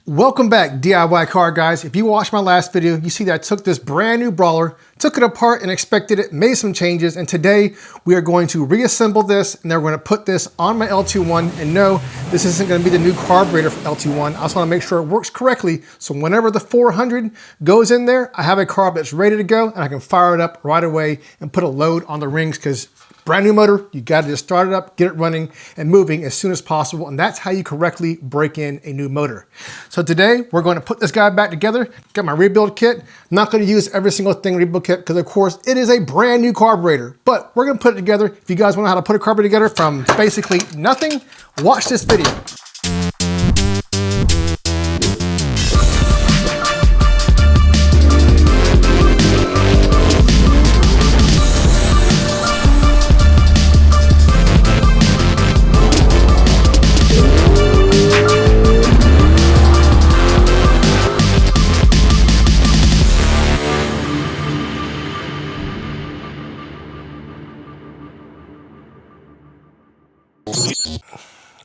Welcome back, DIY car guys. If you watched my last video, you see that I took this brand new Brawler, took it apart and inspected it, made some changes, and today we are going to reassemble this and then we're going to put this on my LT1. And no, this isn't going to be the new carburetor for LT1. I just want to make sure it works correctly, so whenever the 400 goes in there, I have a carb that's ready to go and I can fire it up right away and put a load on the rings, because brand new motor, you got to just start it up, get it running and moving as soon as possible. And that's how you correctly break in a new motor. So today we're going to put this guy back together, got my rebuild kit. I'm not going to use every single thing rebuild kit because of course it is a brand new carburetor, but we're going to put it together. If you guys want to know how to put a carburetor together from basically nothing, watch this video.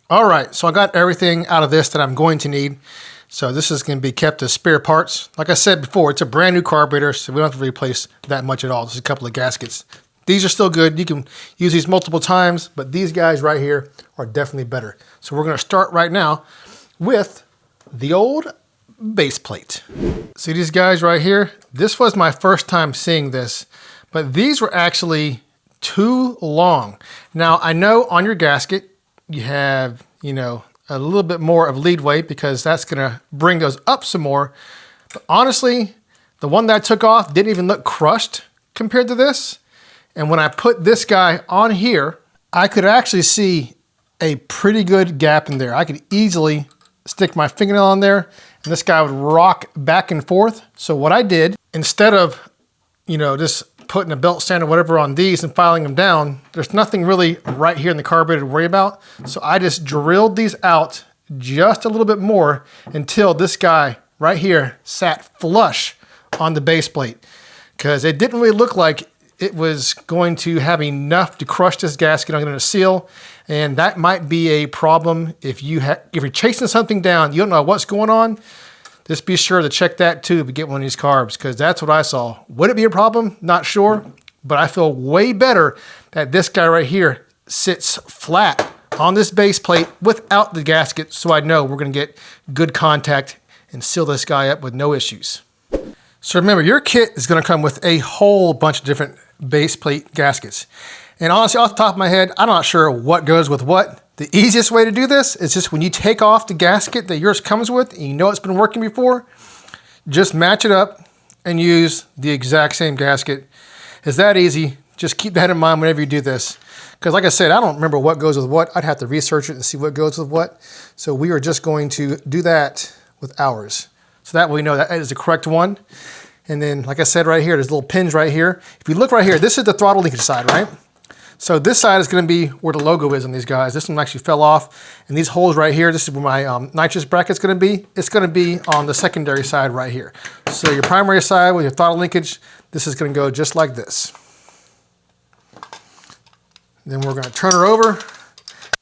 All right, so I got everything out of this that I'm going to need. So this is going to be kept as spare parts. Like I said before, it's a brand new carburetor, so we don't have to replace that much at all. Just a couple of gaskets. These are still good. You can use these multiple times, but these guys right here are definitely better. So we're going to start right now with the old base plate. See these guys right here? This was my first time seeing this, but these were actually too long. Now I know on your gasket, you have, a little bit more of lead weight because that's gonna bring those up some more. But honestly, the one that I took off didn't even look crushed compared to this. And when I put this guy on here, I could actually see a pretty good gap in there. I could easily stick my fingernail on there and this guy would rock back and forth. So what I did, instead of, just putting a belt stand or whatever on these and filing them down, there's nothing really right here in the carburetor to worry about. So I just drilled these out just a little bit more until this guy right here sat flush on the base plate, because it didn't really look like it was going to have enough to crush this gasket on the seal. And that might be a problem if you're chasing something down, you don't know what's going on. Just be sure to check that too if you get one of these carbs, because that's what I saw. Would it be a problem? Not sure, but I feel way better that this guy right here sits flat on this base plate without the gasket, so I know we're gonna get good contact and seal this guy up with no issues. So remember, your kit is gonna come with a whole bunch of different base plate gaskets. And honestly, off the top of my head, I'm not sure what goes with what. The easiest way to do this is just when you take off the gasket that yours comes with, and you know it's been working before, just match it up and use the exact same gasket. It's that easy. Just keep that in mind whenever you do this. Because like I said, I don't remember what goes with what. I'd have to research it and see what goes with what. So we are just going to do that with ours. So that way we know that is the correct one. And then, like I said right here, there's little pins right here. If you look right here, this is the throttle linkage side, right? So this side is going to be where the logo is on these guys. This one actually fell off. And these holes right here, this is where my nitrous bracket's going to be. It's going to be on the secondary side right here. So your primary side with your throttle linkage, this is going to go just like this. Then we're going to turn her over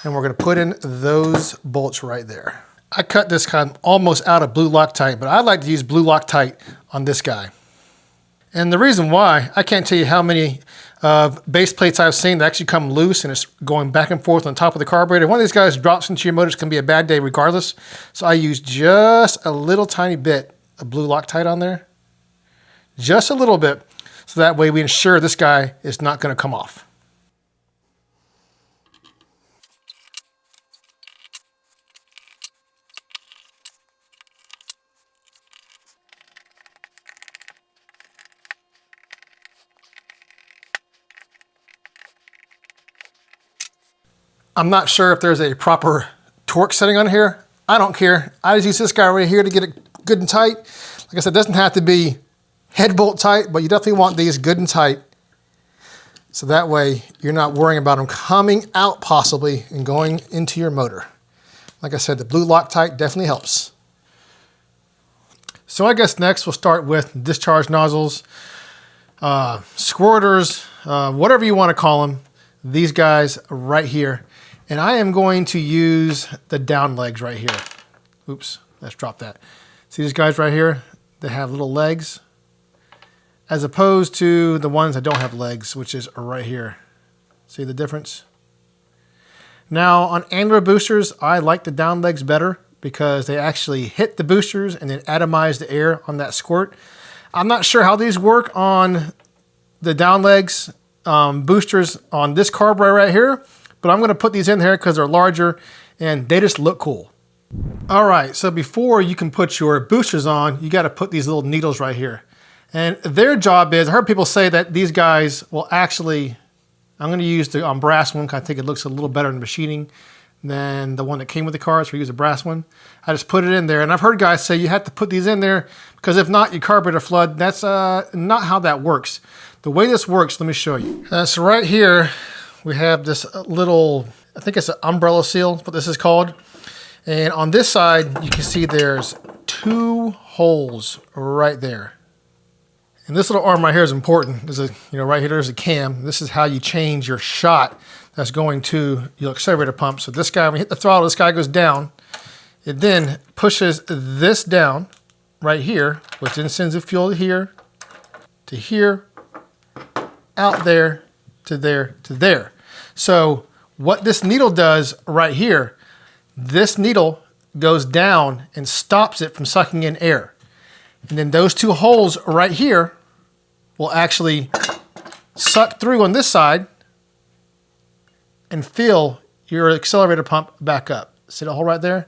and we're going to put in those bolts right there. I cut this kind of almost out of blue Loctite, but I like to use blue Loctite on this guy. And the reason why, I can't tell you how many base plates I've seen that actually come loose and it's going back and forth on top of the carburetor. One of these guys drops into your motor, it's going to be a bad day regardless. So I use just a little tiny bit of blue Loctite on there. Just a little bit. So that way we ensure this guy is not going to come off. I'm not sure if there's a proper torque setting on here. I don't care. I just use this guy right here to get it good and tight. Like I said, it doesn't have to be head bolt tight, but you definitely want these good and tight. So that way you're not worrying about them coming out possibly and going into your motor. Like I said, the blue Loctite definitely helps. So I guess next we'll start with discharge nozzles, squirters, whatever you want to call them. These guys right here. And I am going to use the down legs right here. Oops, let's drop that. See these guys right here? They have little legs, as opposed to the ones that don't have legs, which is right here. See the difference? Now on angular boosters, I like the down legs better because they actually hit the boosters and then atomize the air on that squirt. I'm not sure how these work on the down legs boosters on this carburetor right here, but I'm going to put these in here because they're larger and they just look cool. All right, so before you can put your boosters on, you got to put these little needles right here. And their job is, I heard people say that these guys will actually, I'm going to use the brass one because I think it looks a little better in machining than the one that came with the car, so we use a brass one. I just put it in there, and I've heard guys say you have to put these in there because if not, your carburetor flood. That's not how that works. The way this works, let me show you. So right here, we have this little, I think it's an umbrella seal, what this is called. And on this side, you can see there's 2 holes right there. And this little arm right here is important. There's a, right here, there's a cam. This is how you change your shot that's going to your accelerator pump. So this guy, when you hit the throttle, this guy goes down. It then pushes this down right here, which then sends the fuel here, to here, out there, to there, to there. So what this needle does right here, this needle goes down and stops it from sucking in air. And then those 2 holes right here will actually suck through on this side and fill your accelerator pump back up. See the hole right there?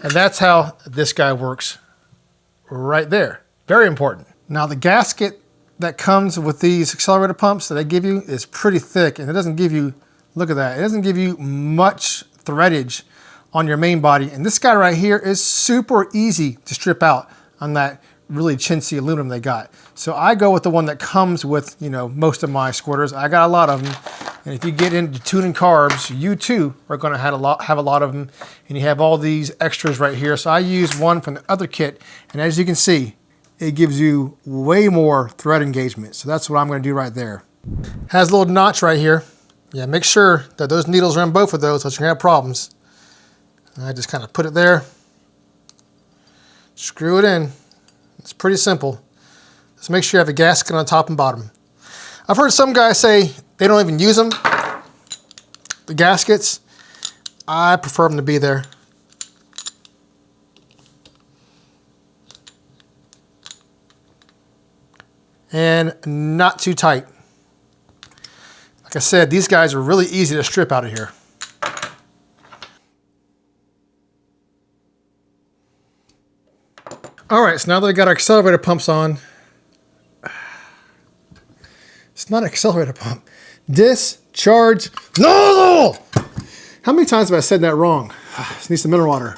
And that's how this guy works right there. Very important. Now the gasket that comes with these accelerator pumps that they give you is pretty thick, and it doesn't give you, look at that, it doesn't give you much threadage on your main body. And this guy right here is super easy to strip out on that really chintzy aluminum they got. So I go with the one that comes with, most of my squirters. I got a lot of them. And if you get into tuning carbs, you too are going to have a lot of them. And you have all these extras right here. So I use one from the other kit. And as you can see, it gives you way more thread engagement. So that's what I'm going to do right there. Has a little notch right here. Yeah, make sure that those needles are in both of those, so you're going to have problems. And I just kind of put it there. Screw it in. It's pretty simple. Just make sure you have a gasket on top and bottom. I've heard some guys say they don't even use them, the gaskets. I prefer them to be there. And not too tight. Like I said, these guys are really easy to strip out of here. All right, so now that we got our accelerator pumps on, it's not an accelerator pump. Discharge nozzle! How many times have I said that wrong? This needs some mineral water.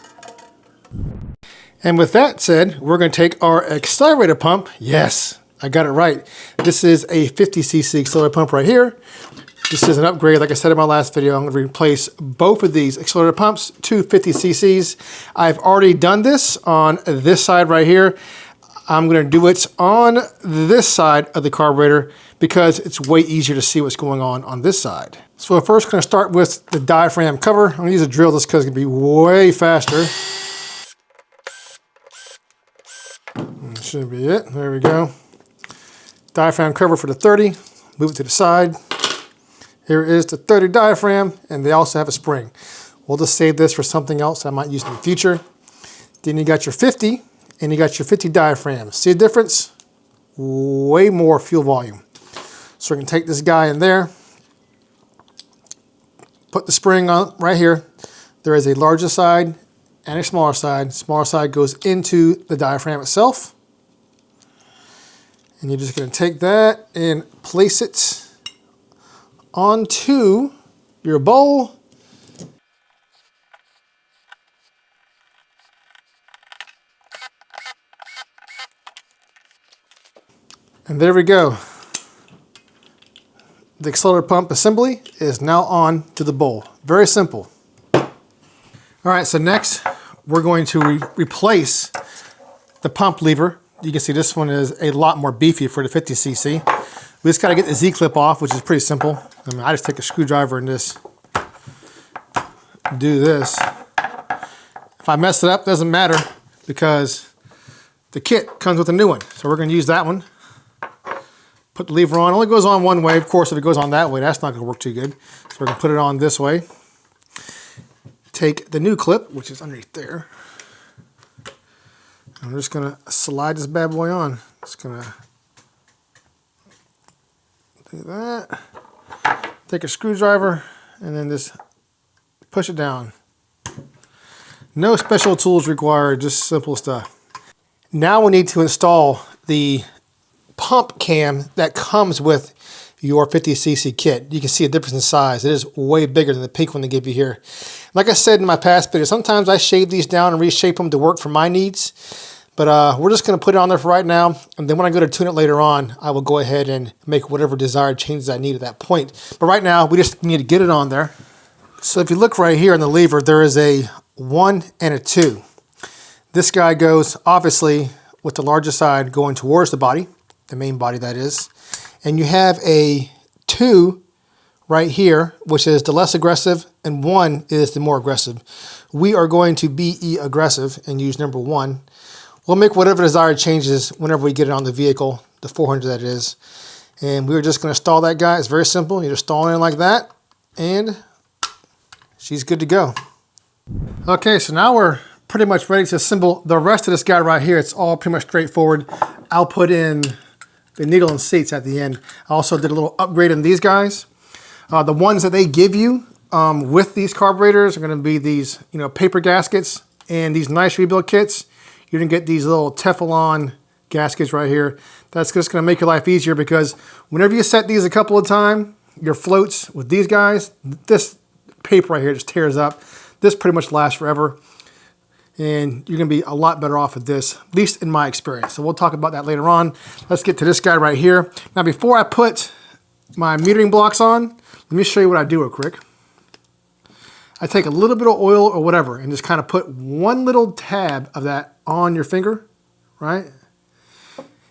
And with that said, we're going to take our accelerator pump. Yes, I got it right. This is a 50cc accelerator pump right here. This is an upgrade. Like I said in my last video, I'm going to replace both of these accelerator pumps to 50cc's. I've already done this on this side right here. I'm going to do it on this side of the carburetor because it's way easier to see what's going on this side. So we're first going to start with the diaphragm cover. I'm going to use a drill just because it's going to be way faster. That should be it. There we go. Diaphragm cover for the 30. Move it to the side. Here is the 30 diaphragm, and they also have a spring. We'll just save this for something else I might use in the future. Then you got your 50, and you got your 50 diaphragm. See the difference? Way more fuel volume. So we can take this guy in there, put the spring on right here. There is a larger side and a smaller side. Smaller side goes into the diaphragm itself. And you're just going to take that and place it onto your bowl. And there we go. The accelerator pump assembly is now on to the bowl. Very simple. All right, so next we're going to replace the pump lever. You can see this one is a lot more beefy for the 50cc. We just got to get the Z-clip off, which is pretty simple. I just take a screwdriver and just do this. If I mess it up, doesn't matter. because the kit comes with a new one. So we're going to use that one. Put the lever on. It only goes on one way. Of course, if it goes on that way, that's not going to work too good. So we're going to put it on this way. Take the new clip, which is underneath there. I'm just going to slide this bad boy on. Just going to do that. Take a screwdriver and then just push it down. No special tools required, just simple stuff. Now we need to install the pump cam that comes with your 50cc kit. You can see a difference in size. It is way bigger than the pink one they give you here. Like I said in my past video, sometimes I shave these down and reshape them to work for my needs. But we're just going to put it on there for right now. And then when I go to tune it later on, I will go ahead and make whatever desired changes I need at that point. But right now, we just need to get it on there. So if you look right here on the lever, there is a 1 and a 2. This guy goes, obviously, with the larger side going towards the body, the main body that is. And you have a 2 right here, which is the less aggressive, and 1 is the more aggressive. We are going to be aggressive and use number 1. We'll make whatever desired changes whenever we get it on the vehicle, the 400 that is. And we're just going to install that guy. It's very simple. You just install it in like that, and she's good to go. Okay, so now we're pretty much ready to assemble the rest of this guy right here. It's all pretty much straightforward. I'll put in the needle and seats at the end. I also did a little upgrade in these guys. The ones that they give you with these carburetors are going to be these, paper gaskets and these nice rebuild kits. You're going to get these little Teflon gaskets right here. That's just going to make your life easier because whenever you set these a couple of times, your floats with these guys, this paper right here just tears up. This pretty much lasts forever. And you're going to be a lot better off with this, at least in my experience. So we'll talk about that later on. Let's get to this guy right here. Now, before I put my metering blocks on, let me show you what I do real quick. I take a little bit of oil or whatever and just kind of put one little tab of that on your finger, right?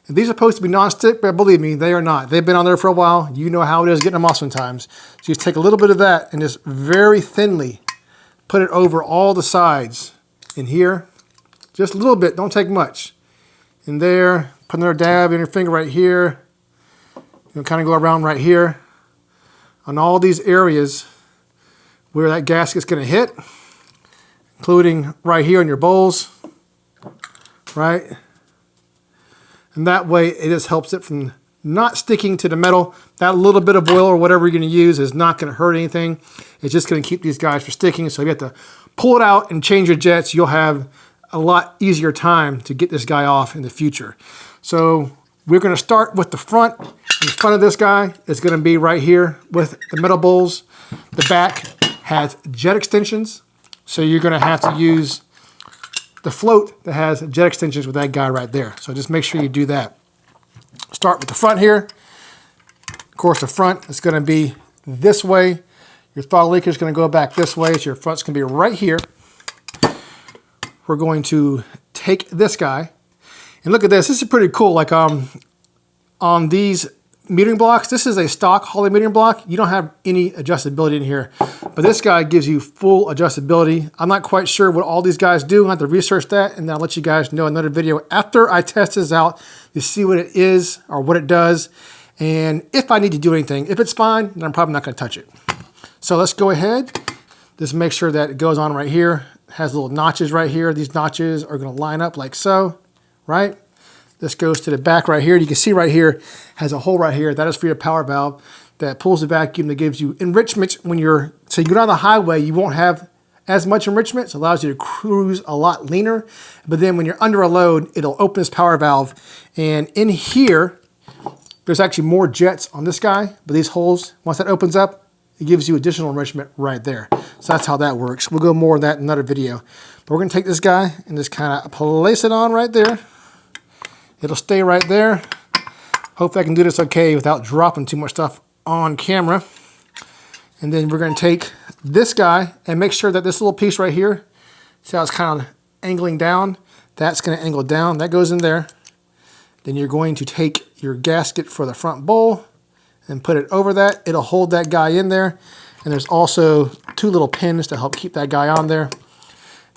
And these are supposed to be non-stick, but believe me, they are not. They've been on there for a while. You know how it is getting them off sometimes. So you take a little bit of that and just very thinly put it over all the sides in here. Just a little bit, don't take much. In there, put another dab in your finger right here. Kind of go around right here on all these areas where that gasket's going to hit, including right here in your bowls, right? And that way it just helps it from not sticking to the metal. That little bit of oil or whatever you're going to use is not going to hurt anything. It's just going to keep these guys from sticking. So if you have to pull it out and change your jets, you'll have a lot easier time to get this guy off in the future. So we're going to start with the front. And the front of this guy is going to be right here with the metal bowls. The back has jet extensions, so you're going to have to use the float that has jet extensions with that guy right there. So just make sure you do that. Start with the front here. Of course, the front is going to be this way. Your throttle leaker is going to go back this way, so your front's going to be right here. We're going to take this guy, and look at this. This is pretty cool. Like on these metering blocks, this is a stock Holley metering block. You don't have any adjustability in here, but this guy gives you full adjustability. I'm not quite sure what all these guys do. I have to research that, and then I'll let you guys know in another video after I test this out to see what it is or what it does, and if I need to do anything. If it's fine, then I'm probably not going to touch it. So let's go ahead. Just make sure that it goes on right here. It has little notches right here. These notches are going to line up like so, right? This goes to the back right here. You can see right here has a hole right here. That is for your power valve that pulls the vacuum that gives you enrichment when you're, so you go down the highway, you won't have as much enrichment. So it allows you to cruise a lot leaner. But then when you're under a load, it'll open this power valve. And in here, there's actually more jets on this guy. But these holes, once that opens up, it gives you additional enrichment right there. So that's how that works. We'll go more on that in another video. But we're going to take this guy and just kind of place it on right there. It'll stay right there. Hopefully I can do this okay without dropping too much stuff on camera. And then we're going to take this guy and make sure that this little piece right here, see how it's kind of angling down? That's going to angle down. That goes in there. Then you're going to take your gasket for the front bowl and put it over that. It'll hold that guy in there. And there's also two little pins to help keep that guy on there.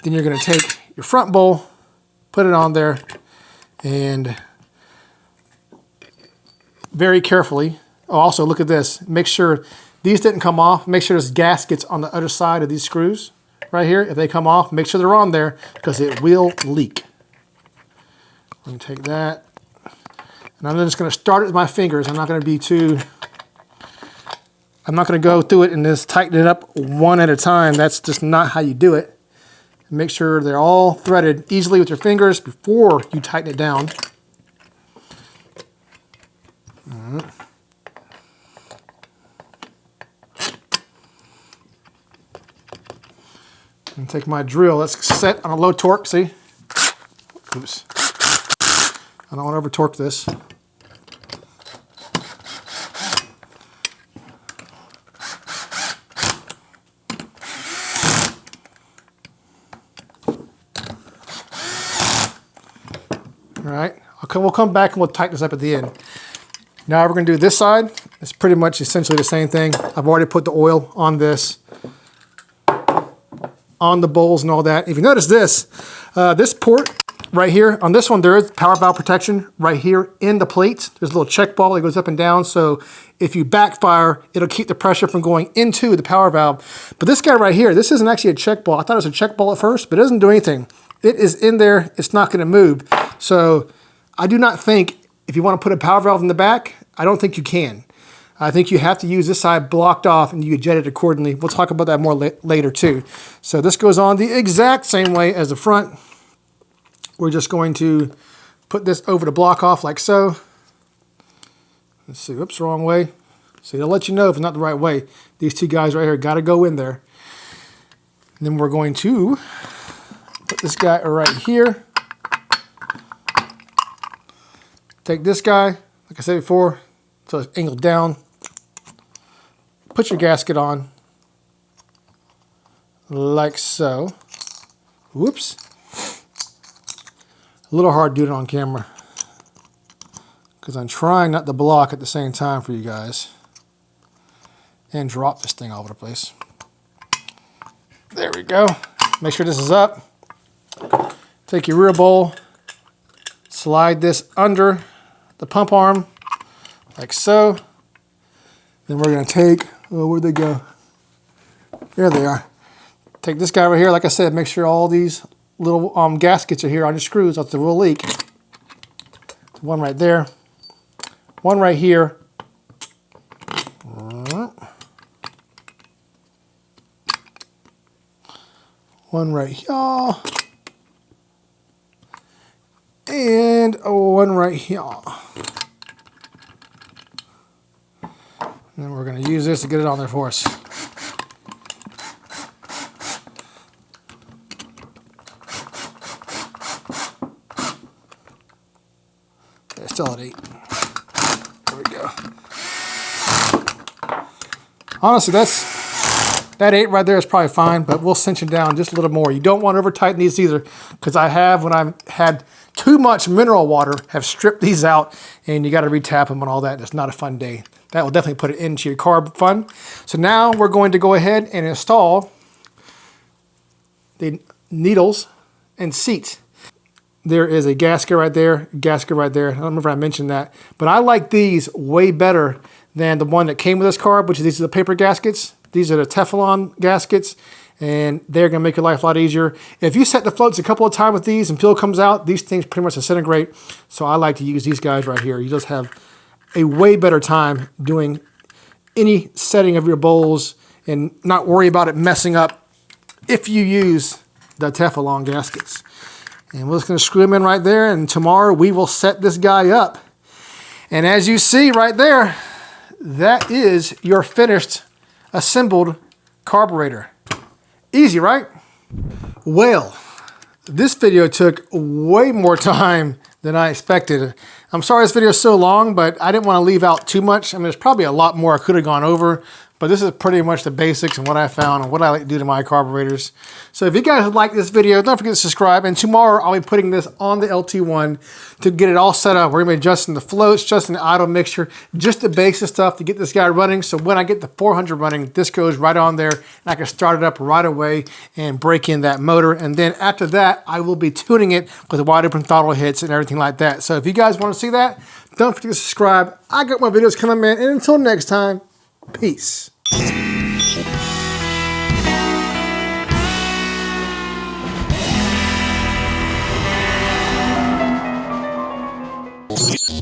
Then you're going to take your front bowl, put it on there, and very carefully. Oh, also look at this. Make sure these didn't come off. Make sure there's gaskets on the other side of these screws right here. If they come off, make sure they're on there because it will leak. I'm going to take that, and I'm just going to start it with my fingers. I'm not going to go through it and just tighten it up one at a time. That's just not how you do it. Make sure they're all threaded easily with your fingers before you tighten it down. And take my drill. That's set on a low torque. See? Oops. I don't want to over torque this. All right. We'll come back and we'll tighten this up at the end. Now we're going to do this side. It's pretty much essentially the same thing. I've already put the oil on this, on the bowls and all that. If you notice this, this port right here, on this one there is power valve protection right here in the plates. There's a little check ball that goes up and down, so if you backfire, it'll keep the pressure from going into the power valve. But this guy right here, this isn't actually a check ball. I thought it was a check ball at first, but it doesn't do anything. It is in there, it's not going to move. So I do not think, if you want to put a power valve in the back, I don't think you can. I think you have to use this side blocked off and you jet it accordingly. We'll talk about that more later too. So this goes on the exact same way as the front. We're just going to put this over the block off like so. Let's see, whoops, wrong way. So it'll let you know if it's not the right way. These two guys right here got to go in there. And then we're going to put this guy right here. Take this guy, like I said before, so it's angled down. Put your gasket on, like so. Whoops. A little hard doing it on camera because I'm trying not to block at the same time for you guys and drop this thing all over the place. There we go. Make sure this is up. Take your rear bowl, slide this under the pump arm like so. Then we're going to take, oh, where'd they go? There they are. Take this guy right here. Like I said, make sure all these little gaskets are here on your screws, else they will leak. One right there. One right here. One right here. And one right here. And then we're going to use this to get it on there for us. Okay, still at 8. There we go. Honestly, that 8 right there is probably fine, but we'll cinch it down just a little more. You don't want to over tighten these either, because I have, when I've had too much mineral water, have stripped these out, and you got to retap them and all that. It's not a fun day. That will definitely put it into your carb fun. So now we're going to go ahead and install the needles and seats. There is a gasket right there, gasket right there. I don't remember if I mentioned that, but I like these way better than the one that came with this carb, which is these are the paper gaskets. These are the Teflon gaskets, and they're going to make your life a lot easier. If you set the floats a couple of times with these and fuel comes out, these things pretty much disintegrate. So I like to use these guys right here. You just have a way better time doing any setting of your bowls and not worry about it messing up if you use the Teflon gaskets. And we're just going to screw them in right there, and tomorrow we will set this guy up. And as you see right there, that is your finished assembled carburetor. Easy, right? Well, this video took way more time than I expected. I'm sorry this video is so long, but I didn't want to leave out too much. I mean, there's probably a lot more I could have gone over, But this is pretty much the basics and what I found and what I like to do to my carburetors. So if you guys like this video, don't forget to subscribe. And tomorrow I'll be putting this on the LT1 to get it all set up. We're going to be adjusting the floats, adjusting the idle mixture, just the basic stuff to get this guy running. So when I get the 400 running, this goes right on there and I can start it up right away and break in that motor. And then after that, I will be tuning it with wide open throttle hits and everything like that. So if you guys want to see that, don't forget to subscribe. I got my videos coming, man. And until next time, peace.